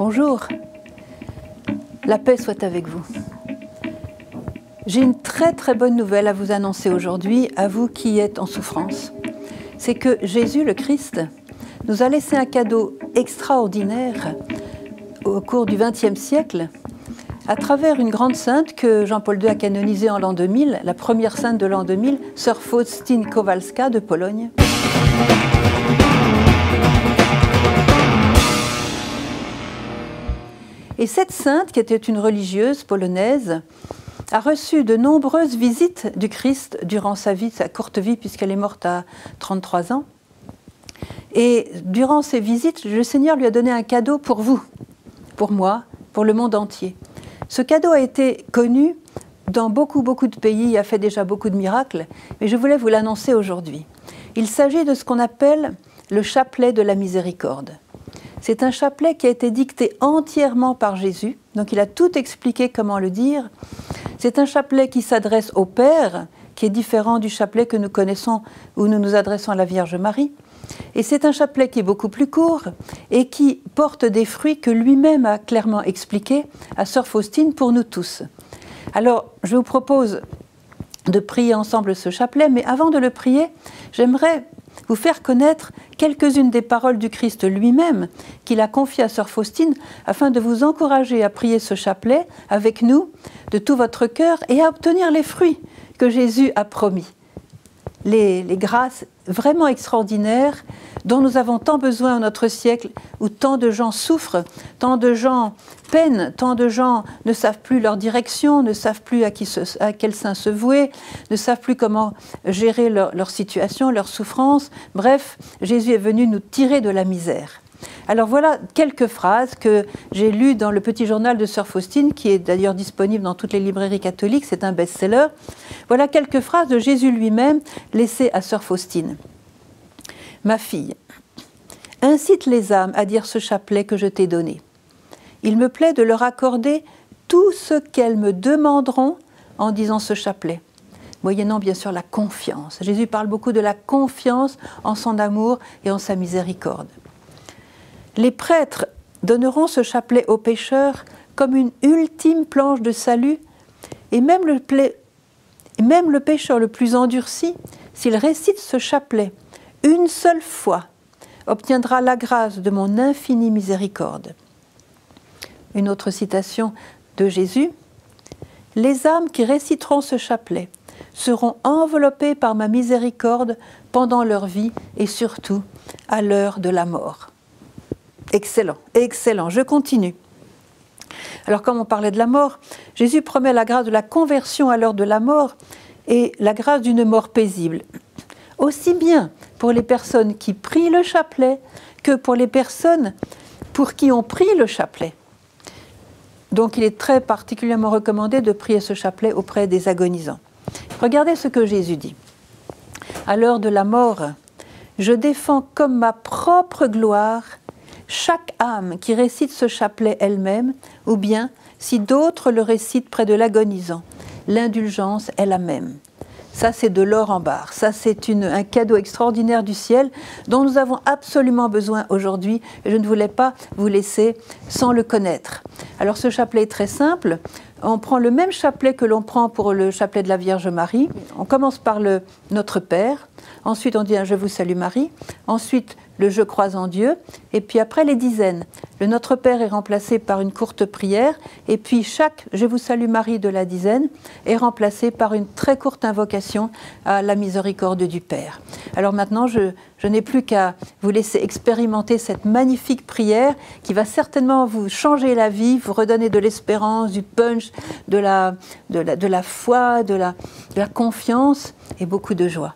Bonjour, la paix soit avec vous. J'ai une très bonne nouvelle à vous annoncer aujourd'hui, à vous qui êtes en souffrance. C'est que Jésus le Christ nous a laissé un cadeau extraordinaire au cours du XXe siècle, à travers une grande sainte que Jean-Paul II a canonisée en l'an 2000, la première sainte de l'an 2000, sœur Faustine Kowalska de Pologne. Et cette sainte, qui était une religieuse polonaise, a reçu de nombreuses visites du Christ durant sa vie, sa courte vie, puisqu'elle est morte à 33 ans. Et durant ces visites, le Seigneur lui a donné un cadeau pour vous, pour moi, pour le monde entier. Ce cadeau a été connu dans beaucoup de pays, a fait déjà beaucoup de miracles, mais je voulais vous l'annoncer aujourd'hui. Il s'agit de ce qu'on appelle le chapelet de la miséricorde. C'est un chapelet qui a été dicté entièrement par Jésus, donc il a tout expliqué comment le dire. C'est un chapelet qui s'adresse au Père, qui est différent du chapelet que nous connaissons où nous nous adressons à la Vierge Marie. Et c'est un chapelet qui est beaucoup plus court et qui porte des fruits que lui-même a clairement expliqués à sœur Faustine pour nous tous. Alors, je vous propose de prier ensemble ce chapelet, mais avant de le prier, j'aimerais vous faire connaître quelques-unes des paroles du Christ lui-même qu'il a confiées à sœur Faustine afin de vous encourager à prier ce chapelet avec nous de tout votre cœur et à obtenir les fruits que Jésus a promis. Les grâces vraiment extraordinaires dont nous avons tant besoin dans notre siècle, où tant de gens souffrent, tant de gens peinent, tant de gens ne savent plus leur direction, ne savent plus à quel saint se vouer, ne savent plus comment gérer leur situation, leur souffrance. Bref, Jésus est venu nous tirer de la misère. Alors voilà quelques phrases que j'ai lues dans le petit journal de sœur Faustine, qui est d'ailleurs disponible dans toutes les librairies catholiques, c'est un best-seller. Voilà quelques phrases de Jésus lui-même laissées à sœur Faustine. Ma fille, incite les âmes à dire ce chapelet que je t'ai donné. Il me plaît de leur accorder tout ce qu'elles me demanderont en disant ce chapelet, moyennant bien sûr la confiance. Jésus parle beaucoup de la confiance en son amour et en sa miséricorde. Les prêtres donneront ce chapelet aux pécheurs comme une ultime planche de salut, et même le pécheur le plus endurci, s'il récite ce chapelet une seule fois, obtiendra la grâce de mon infinie miséricorde. Une autre citation de Jésus. Les âmes qui réciteront ce chapelet seront enveloppées par ma miséricorde pendant leur vie et surtout à l'heure de la mort. Excellent, excellent. Je continue. Alors, comme on parlait de la mort, Jésus promet la grâce de la conversion à l'heure de la mort et la grâce d'une mort paisible. Aussi bien pour les personnes qui prient le chapelet que pour les personnes pour qui on prie le chapelet. Donc, il est très particulièrement recommandé de prier ce chapelet auprès des agonisants. Regardez ce que Jésus dit. À l'heure de la mort, je défends comme ma propre gloire chaque âme qui récite ce chapelet elle-même, ou bien, si d'autres le récitent près de l'agonisant, l'indulgence est la même. Ça, c'est de l'or en barre. Ça, c'est un cadeau extraordinaire du ciel dont nous avons absolument besoin aujourd'hui. Et je ne voulais pas vous laisser sans le connaître. Alors, ce chapelet est très simple. On prend le même chapelet que l'on prend pour le chapelet de la Vierge Marie. On commence par le Notre Père. Ensuite, on dit un Je vous salue Marie. Ensuite, le Je crois en Dieu. Et puis après, les dizaines. Le Notre Père est remplacé par une courte prière. Et puis chaque Je vous salue Marie de la dizaine est remplacé par une très courte invocation à la miséricorde du Père. Alors maintenant, je n'ai plus qu'à vous laisser expérimenter cette magnifique prière qui va certainement vous changer la vie, vous redonner de l'espérance, du punch, de la foi, de la confiance et beaucoup de joie.